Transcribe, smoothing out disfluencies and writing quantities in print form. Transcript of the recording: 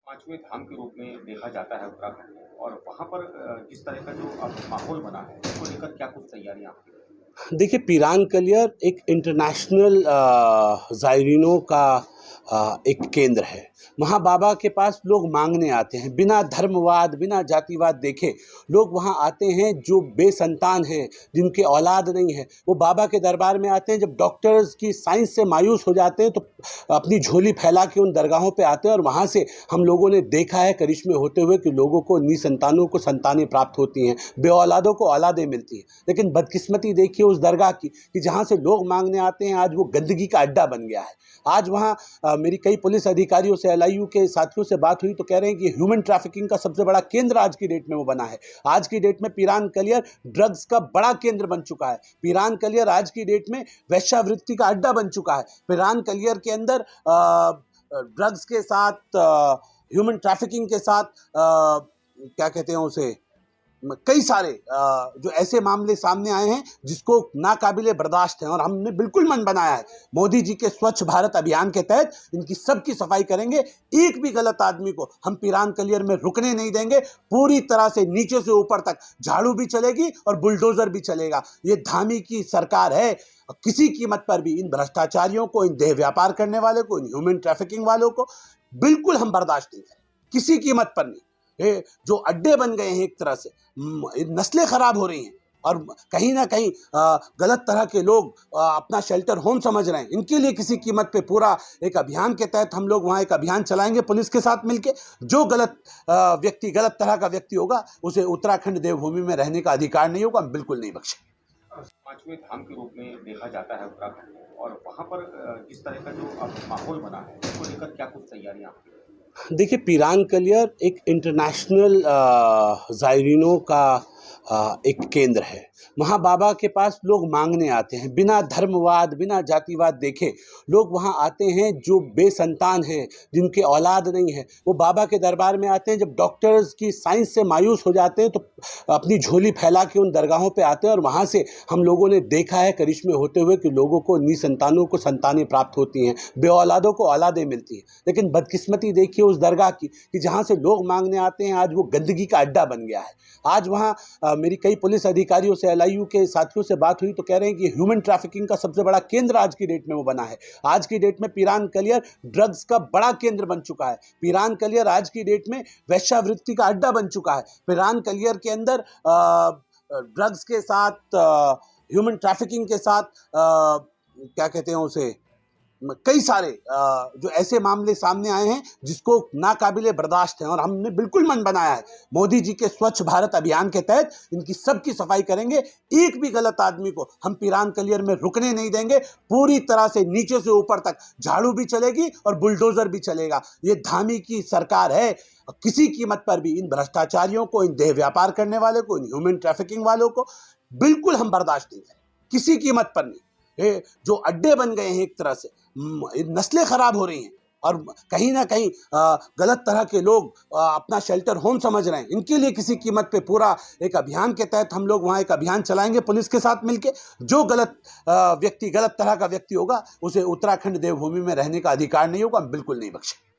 पाँचवें धाम के रूप में देखा जाता है उत्तराखंड में और वहाँ पर जिस तरह का जो अब माहौल बना है, उसको लेकर क्या कुछ तैयारियाँ आपकी रही? देखिए, पीरान कलियर एक इंटरनेशनल ज़ायरीनों का एक केंद्र है। वहाँ बाबा के पास लोग मांगने आते हैं, बिना धर्मवाद, बिना जातिवाद देखे लोग वहाँ आते हैं। जो बेसंतान हैं, जिनके औलाद नहीं है, वो बाबा के दरबार में आते हैं। जब डॉक्टर्स की साइंस से मायूस हो जाते हैं तो अपनी झोली फैला के उन दरगाहों पे आते हैं। और वहाँ से हम लोगों ने देखा है करिश्मे होते हुए कि लोगों को निसंतानों को संतानें प्राप्त होती हैं, बेऔलादों को औलादें मिलती हैं। लेकिन बदकिस्मती देखिए उस दरगाह की कि जहाँ से लोग मांगने आते हैं, आज वो गंदगी का अड्डा बन गया है। आज वहाँ मेरी कई पुलिस अधिकारियों से, LIU के साथियों से बात हुई तो कह रहे हैं कि ह्यूमन ट्रैफिकिंग का सबसे बड़ा केंद्र आज की डेट में वो बना है। आज की डेट में पीरान कलियर ड्रग्स का बड़ा केंद्र बन चुका है। पीरान कलियर आज की डेट में वेश्यावृत्ति का अड्डा बन चुका है। पीरान कलियर के अंदर ड्रग्स के साथ, ह्यूमन ट्रैफिकिंग के साथ, क्या कहते हैं उसे, कई सारे जो ऐसे मामले सामने आए हैं जिसको नाकाबिले बर्दाश्त है। और हमने बिल्कुल मन बनाया है, मोदी जी के स्वच्छ भारत अभियान के तहत इनकी सबकी सफाई करेंगे। एक भी गलत आदमी को हम पीरान कलियर में रुकने नहीं देंगे। पूरी तरह से नीचे से ऊपर तक झाड़ू भी चलेगी और बुलडोजर भी चलेगा। ये धामी की सरकार है। किसी कीमत पर भी इन भ्रष्टाचारियों को, इन देह व्यापार करने वाले को, इन ह्यूमन ट्रैफिकिंग वालों को बिल्कुल हम बर्दाश्त नहीं करें, किसी कीमत पर नहीं। जो अड्डे बन गए हैं, एक तरह से नस्लें खराब हो रही हैं और कहीं ना कहीं गलत तरह के लोग अपना शेल्टर होम समझ रहे हैं। इनके लिए किसी कीमत पे पूरा एक अभियान के तहत हम लोग वहाँ एक अभियान चलाएंगे पुलिस के साथ मिलके। जो गलत व्यक्ति, गलत तरह का व्यक्ति होगा, उसे उत्तराखंड देवभूमि में रहने का अधिकार नहीं होगा, हम बिल्कुल नहीं बख्शेंगे। पाँचवें धाम के रूप में देखा जाता है उत्तराखंड में और वहाँ पर जिस तरह का जो अब माहौल बना है, उसको लेकर क्या कुछ तैयारियाँ आपकी रही? देखिए, पीरान कलियर एक इंटरनेशनल ज़ायरीनों का एक केंद्र है। वहाँ बाबा के पास लोग मांगने आते हैं, बिना धर्मवाद, बिना जातिवाद देखे लोग वहाँ आते हैं। जो बेसंतान हैं, जिनके औलाद नहीं है, वो बाबा के दरबार में आते हैं। जब डॉक्टर्स की साइंस से मायूस हो जाते हैं तो अपनी झोली फैला के उन दरगाहों पे आते हैं। और वहाँ से हम लोगों ने देखा है करिश्मे होते हुए कि लोगों को निसंतानों को संतानें प्राप्त होती हैं, बेऔलादों को औलादें मिलती हैं। लेकिन बदकिस्मती देखिए उस दरगाह की कि जहाँ से लोग मांगने आते हैं, आज वो गंदगी का अड्डा बन गया है। आज वहाँ मेरी कई पुलिस अधिकारियों से, LIU के साथियों से बात हुई तो कह रहे हैं कि ह्यूमन ट्रैफिकिंग का सबसे बड़ा केंद्र आज की डेट में वो बना है। आज की डेट में पीरान कलियर ड्रग्स का बड़ा केंद्र बन चुका है। पीरान कलियर आज की डेट में वेश्यावृत्ति का अड्डा बन चुका है। पीरान कलियर के अंदर ड्रग्स के साथ, ह्यूमन ट्रैफिकिंग के साथ, क्या कहते हैं उसे, कई सारे जो ऐसे मामले सामने आए हैं जिसको नाकाबिले बर्दाश्त है। और हमने बिल्कुल मन बनाया है, मोदी जी के स्वच्छ भारत अभियान के तहत इनकी सबकी सफाई करेंगे। एक भी गलत आदमी को हम पीरान कलियर में रुकने नहीं देंगे। पूरी तरह से नीचे से ऊपर तक झाड़ू भी चलेगी और बुलडोजर भी चलेगा। ये धामी की सरकार है। किसी कीमत पर भी इन भ्रष्टाचारियों को, इन देह व्यापार करने वाले को, इन ह्यूमन ट्रैफिकिंग वालों को बिल्कुल हम बर्दाश्त नहीं करें, किसी कीमत पर नहीं। जो अड्डे बन गए हैं, एक तरह से नस्लें खराब हो रही हैं और कहीं ना कहीं गलत तरह के लोग अपना शेल्टर होम समझ रहे हैं। इनके लिए किसी कीमत पे पूरा एक अभियान के तहत हम लोग वहाँ एक अभियान चलाएंगे पुलिस के साथ मिलके। जो गलत व्यक्ति, गलत तरह का व्यक्ति होगा, उसे उत्तराखंड देवभूमि में रहने का अधिकार नहीं होगा, हम बिल्कुल नहीं बख्शेंगे।